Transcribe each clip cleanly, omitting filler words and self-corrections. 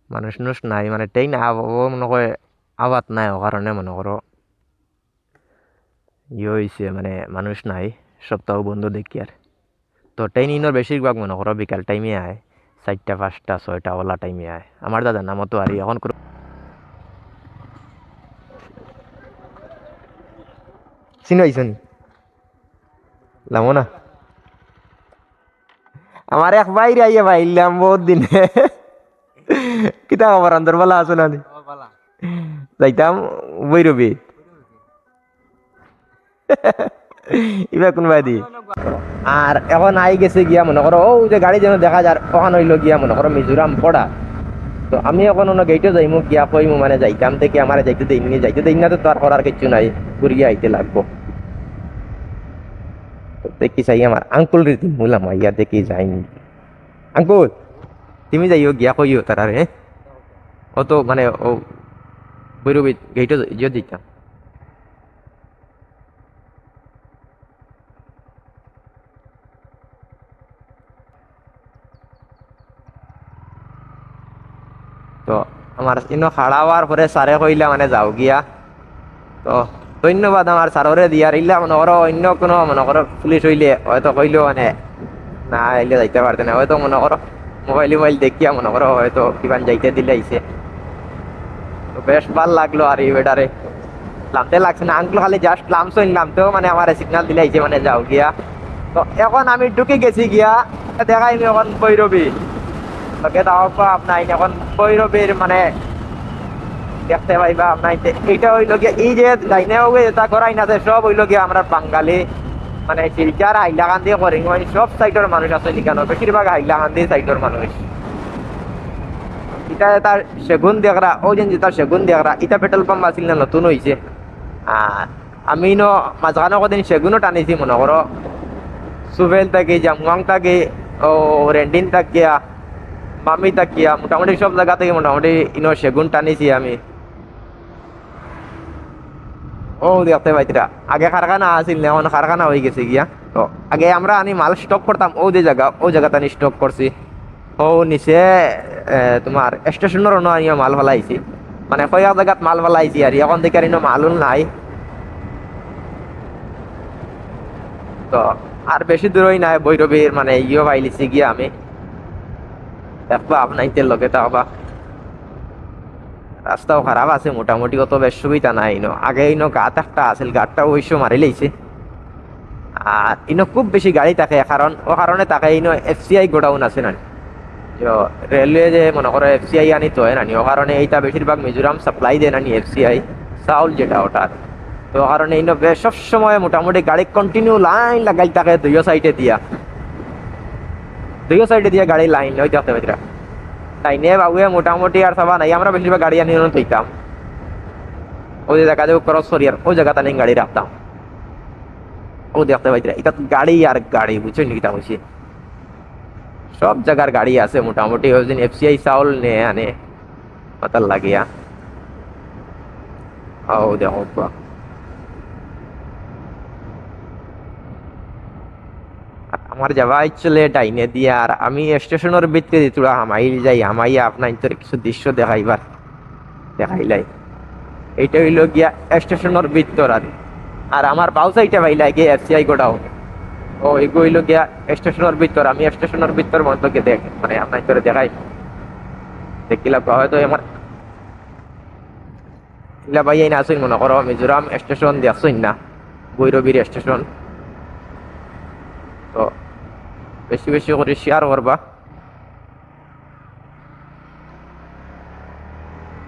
মানুষ নুষ নাই মানে ট্রেন ও মনে করে আবাদ নাই ও কারণে মনে করো হয়েছে মানে মানুষ নাই সপ্তাহ বন্ধ দেখি আর তো ট্রেন ইনোর বেশিরভাগ মনে করো বিকাল টাইমে আয় 4টা 5টা 6টা ওলা টাইমে আয় আমার দাদার নামও তো আর এখন চিনাইছুন লামো না আমার এক বাইরে আইয়া ভাইলাম বহুত দিনে কিতা খবর অন্তরবেলা আছো না যাইতাম বৈরবী ইবা কোনবাই দি আর এখন আই গেছে গিয়া মনে করো ও যে গাড়ি যেন দেখা যার ওখান হইলো গিয়া মনে করো মিজোরাম পড়া তো আমি এখন অন্য গেইটে যাইমু গিয়া কইমু মানে যাইতাম থেকে আমার যাইতে দেই না তো আর করার কিছু নাই ঘুরিয়ে আইতে লাগবো তো দেখি চাই আমার আঙ্কুল রীতি মুলাম ইয়া দেখি যাইনি আঙ্কুল তুমি যাইও গিয়া কইও তারারে ও তো মানে ও বৈরবী গেইটে ইয়ে দিতাম তো আমার ইনো খাড়া হওয়ার পরে স্যারে কইলা মানে যাও গিয়া তো ধন্যবাদ আমার স্যাররে দিয়ার ইল্লা মনে করো অন্য কোনো মনে করো পুলিশ হইলে হয়তো কইলো মানে না এলে যাইতে পারতে না হয়তো মনে করো মোবাইল দেখিয়া মনে করো হয়তো কিবান যাইতে দিলে আইছে তো বেশ ভাল লাগলো আর এই বেটারে নামতে লাগছে না আঙ্কুল খালি জাস্ট নামছো নামতেও মানে আমার সিগনাল দিলে আইছে মানে যাও গিয়া তো এখন আমি ঢুকে গেছি গিয়া দেখাই এখন বৈরবী তোকে তাও আপনার এখন বৈরবীর মানে দেখতে পাইবা আপনার এইটা হইলো গিয়া এই যে লাইনে এটা করাই না সব হইলো গিয়া আমরা বাঙালি মানে শিলচার হাইলাকান্দি করিমগঞ্জ সব সাইডের মানুষ আছে লিখানো বেশিরভাগ হাইলাকান্দি সাইডের মানুষ এটা তার সেগুন দেখরা ও যেন তার সেগুন দেখরা এটা পেট্রোল পাম্প আছিল না নতুন হয়েছে আর আমি ন মাঝখানে কদিন সেগুনও টানিছি মনে করো সুবেল থাকি জামগাং থাকি ও রেন্ডিন থাকিয়া মামি থাকিয়া মোটামুটি সব জায়গা থেকে মোটামুটি ইনো সেগুন টানিছি আমি ও দেখতে পাইতরা আগে কারখানা আছিল না এখন কারখানা হয়ে গেছে গিয়া তো আগে আমরা আনি মাল স্টক করতাম ও যে জায়গা ও জায়গাতে আনি স্টক করছি ও নিচে তোমার স্টেশনের আনিয়া মাল ফেলাইছি মানে কয়েক জায়গাত মাল ফেলাইছি আর এখন থেকে আর মালুল নাই তো আর বেশি দূরই নাই বৈরবীর মানে ইয়ে পাইলিছি গিয়া আমি দেখবা আপনাইতে লগে তাকবা রাস্তাও খারাপ আছে মোটামুটি অত বেশ সুবিধা নাই ইনো আগে ইনো গাত একটা আছিল গাতটা ওইসব মারি লাইছে আর ইনো খুব বেশি গাড়ি থাকে কারণ ও কারণে তাকে ইনো এফসিআই গোডাউন আছে না রেলওয়ে যে মনে করো এফসিআই আনি তো নানি ও কারণে এইটা বেশিরভাগ মিজোরাম সাপ্লাই দেয় নানি এফসিআই চাউল যেটা ওটার তো কারণে ইনো সব সময় মোটামুটি গাড়ি কন্টিনিউ লাইন লাগাই থাকে দুইও সাইডে দিয়া গাড়ি লাইন ওই দেখতে পাইতরা লাইনে বাবুয়ে মোটামুটি আর সবা নাই আমরা বেশিরভাগ গাড়ি আনি থইতাম ওই যে জায়গা যাবো ক্রস করি আর ওই জায়গাতে নিয়ে গাড়ি রাখতাম ও দেখতে পাইতরা এটা গাড়ি আর গাড়ি বুঝছো নিকিতা হয়েছে সব জায়গার গাড়ি আছে মোটামুটি ওই দিন এফসিআই চাউল নে আনে মাতাল লাগিয়া ও দেখো আমার যাওয়া ইচ্ছলে ডাইনে দিয়া আর আমি স্টেশনের ভিতরে তোরা হামাইল যাই হামাইয়া আপনার তোর কিছু দৃশ্য দেখাইলাই এইটা হইলো গিয়া স্টেশনের ভিতর আর আমার বাউ সাইডে ভাইলাই গিয়ে এফসিআই গোডাও ও এগো হইলো গিয়া স্টেশনের ভিতর আমি স্টেশনের ভিতর মধ্যে দেখ মানে আপনার তোরে দেখাই দেখিলাম হয়তো আমার ইলা ভাই না আসুন মনে করো মিজোরাম স্টেশন দেখছই না বৈরবীর স্টেশন তো বেশি বেশি করে শেয়ার করবা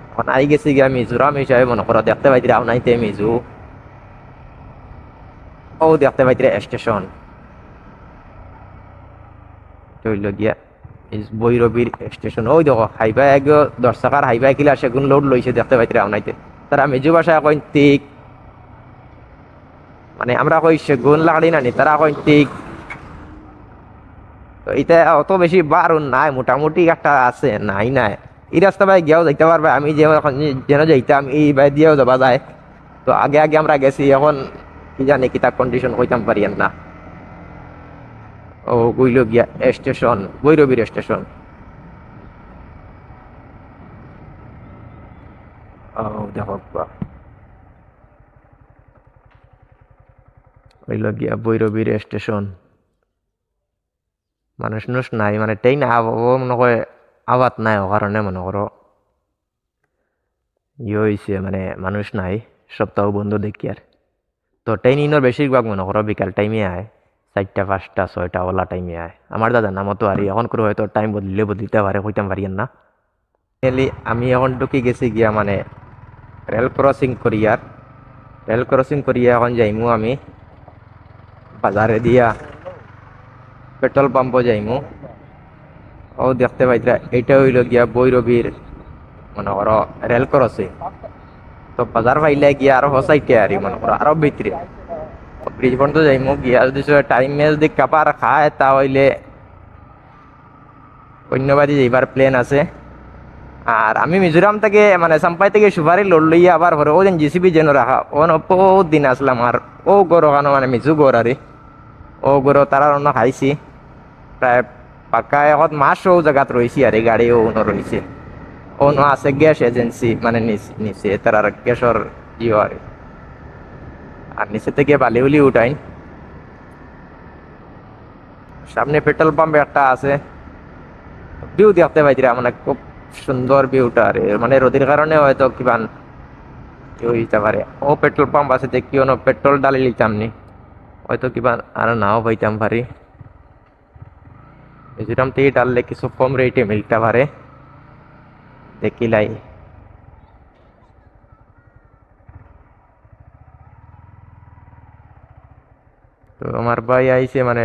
এখন আই গেছি গিয়া মিজোরাম হিসাবে মনে করো দেখতে পাইতিরা আপনাইতে মিজু ও দেখতে পাইতিরা স্টেশন হইল গিয়া বৈরবীর স্টেশন ওই দেখো হাইবা এক 10 টাকার হাইবা কিলা সেগুন লোড লইছে দেখতে পাইতিরা আপনাইতে তারা মিজু ভাষায় কইন তিক মানে আমরা কই সেগুন লাগাড়ি নানি তারা কইন তিক তো এটা অত বেশি বারণ নাই মোটামুটি একটা আছে নাই এই রাস্তা ভাই গিয়েও যাইতে পারবে আমি যে এখন যেন যাইতাম এই ভাই দিয়েও যাবা যায় তো আগে আমরা গেছি এখন কি জানি কি তার কন্ডিশন কইতাম পারি না ও গইল গিয়া স্টেশন বৈরবীর স্টেশন ও দেখো হইল গিয়া বৈরবীর স্টেশন মানুষ নুষ নাই মানে ট্রেন মনে করে আওয়াত নাই ও কারণে মনে করো হয়েছে মানে মানুষ নাই সপ্তাহ বন্ধ দেখি আর তো ট্রেন ইনোর বেশিরভাগ মনে করো বিকাল টাইমে আয় 4টা 5টা 6টা ওলা টাইমে আয় আমার দাদার নামও তো আর এখন করে হয়তো টাইম বদলিতে পারে কইতাম পারি না আমি এখন ঢুকে গেছি গিয়া মানে রেল ক্রসিং করিয়া এখন যাইমু আমি বাজারে দিয়া পেট্রোল পাম্পও যাইমু ও দেখতে পাইতরা এটা হইল গিয়া বৈরবীর মনে করো রেল ক্রসিং তো বাজার পাইলে গিয়া আরো হসাইতে আরি মনে করো আরো ভিতরে ব্রিজ পর্যন্ত যাইমু গিয়া যদি টাইমে যদি কাপার খায় তা হইলে অন্যবাদী যাইবার প্লেন আছে আর আমি মিজোরাম থেকে মানে সাম্পাই থেকে সুপারি লোড লইয়া আবার পরে ও যেন জিসিবি যেন রাখা ও বহুত দিন আসলাম আর ও গরু ওখানে মানে মিজু গর আরে ও গরু তারা অন্য খাইছি প্রায় পাক্কা এখন মাস ও জায়গাত রয়েছি আর এই গাড়ি ও রয়েছে ও আছে গ্যাস এজেন্সি মানে নিচে তার গ্যাসর ইয়ে আর নিচে থেকে বালি উলি উঠাই সামনে পেট্রোল পাম্প একটা আছে ভিউ দেখতে পাইছিরা মানে খুব সুন্দর ভিউটা আরে মানে রোদের কারণে হয়তো কিবা হইতে পারে ও পেট্রোল পাম্প আছে দেখিও না পেট্রোল ডালি লিতাম নি হয়তো কিবা আর নাও পাইতাম পারি মিজোরাম থেকে ডাললে কিছু কম রেটে মিলতে পারে দেখিলাই তো আমার ভাই আইছে মানে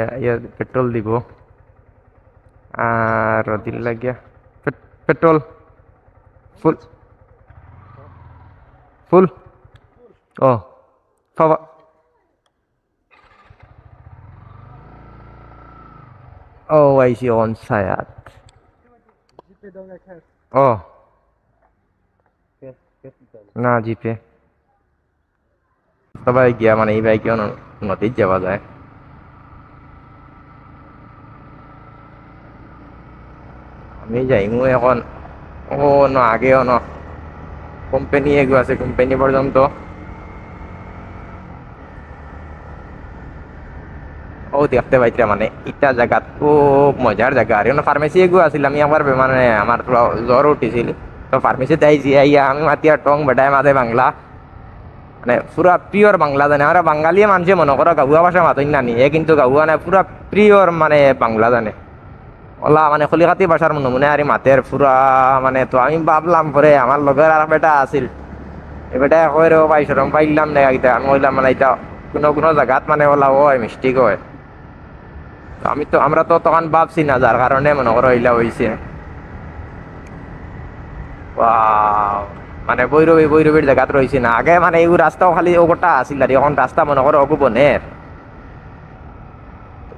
পেট্রোল দিব আর দিল লাগিয়া পেট্রোল ফুল ফুল ও খাওয়া ও আইসি অন সায়াত ও না জিপে সবাই গিয়া মানে এই বাইকে নদীর যাওয়া যায় আমি যাইমু এখন ও ন আগেও ন কোম্পানি এগুলো আছে কোম্পানি পর্যন্ত ও দেখতে পাইছিলাম মানে ইটা জায়গা খুব মজার জায়গা আর ফার্মেসি এগুলো আছিল আমি আমার মানে আমার পুরো জ্বর উঠিছিল তো ফার্মেসিতে আইছি আইয়া আমি মাতিয়া টং বেটায় মাঝে বাংলা মানে পুরা পিওর বাংলা জানে আমরা বাঙালি মানুষে মনে করো গাউয়া ভাষা মাতই নানি এ কিন্তু গাউয়া নাই পুরা পিওর মানে বাংলা জানে ওলা মানে কলিকাতি ভাষার নমুনা আর মাতের পুরা মানে তো আমি ভাবলাম পরে আমার লগের আর বেটা আছিল এ বেটা কই রে ভাই শরম পাইলাম না এটা আমি কইলাম মানে এটা কোনো জায়গাত মানে ওলা হয় মিস্টেক হয় আমরা তো তখন ভাবছি না যার কারণে মনে করো ইলা হইছে মানে বৈরবীর জায়গাত রয়েছে না আগে মানে এই রাস্তাও খালি ওটা আসিল আর এখন রাস্তা মনে করো অগু বনের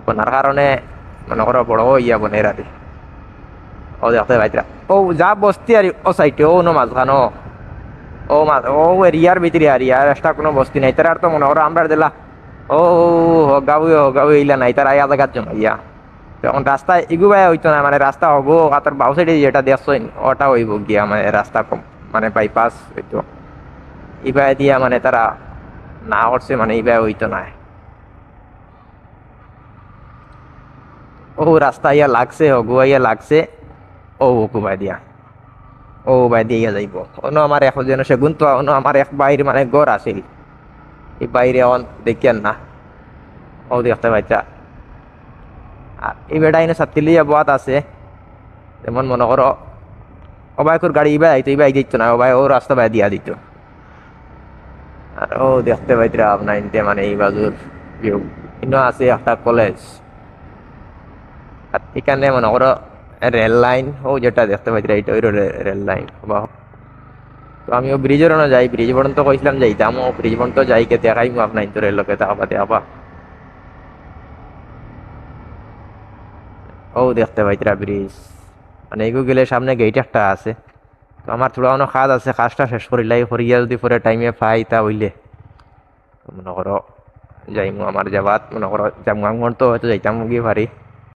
বনার কারণে মনে করো বড় ইয়া বনের আর ও দেখতে পাইতরা ও যা বস্তি আর ও সাইটে ও নো মাঝখানো ও এরিয়ার ভিতরে আর ইয়ার একটা কোনো বস্তি নাই তার তো মনে করো আমরা দিলা ও গাঁও ইলা নাই তার আয়া জায়গার জন্য ইয়া তখন রাস্তা এগুবাই হইতো না মানে রাস্তা হবো আর বাউ সাইডে যেটা দেখছো ওটা হইব গিয়া মানে রাস্তা কম মানে বাইপাস হইতো ইবাই দিয়া মানে তারা না করছে মানে ইবাই হইতো না ও রাস্তা ইয়া লাগছে হগুয়া ইয়া লাগছে ও গুবাই দিয়া ও বাই দিয়া যাইব অন্য আমার এখন যেন সেগুন তো অন্য আমার এক বাইরে মানে গড় আসিল এই বাইরে অন দেখিয়ান না ও দেখতে পাইতা আর এই বেটা এনে সাতলিয়া বাত আছে যেমন মনে করো অবাইকর গাড়ি ইবাই আইতো ইবাই দিত না অবাই ও রাস্তা বাই দিয়া দিত আর ও দেখতে পাইতরা আপনার ইনতে মানে এই বাজুর ভিউ ইনো আছে একটা কলেজ আর এখানে মনে করো রেল লাইন ও যেটা দেখতে পাইতরা এটা ওই রেল লাইন বা তো আমিও ব্রিজের না যাই ব্রিজ পর্যন্ত কইছিলাম যাইতাম ও ব্রিজ পর্যন্ত যাই কে দেখাইমু আপনার ইনতো রেলকে দেখাবা ও দেখতে পাইতরা ব্রিজ মানে এগু গেলে সামনে গেট একটা আছে তো আমার থোড়া অন্য কাজ আছে কাজটা শেষ করিলাই করিয়া যদি পরে টাইমে পাই তা হইলে মনে করো যাইমু আমার যাবাত মনে করো জামগাং তো হয়তো যাইতাম গিয়ে পারি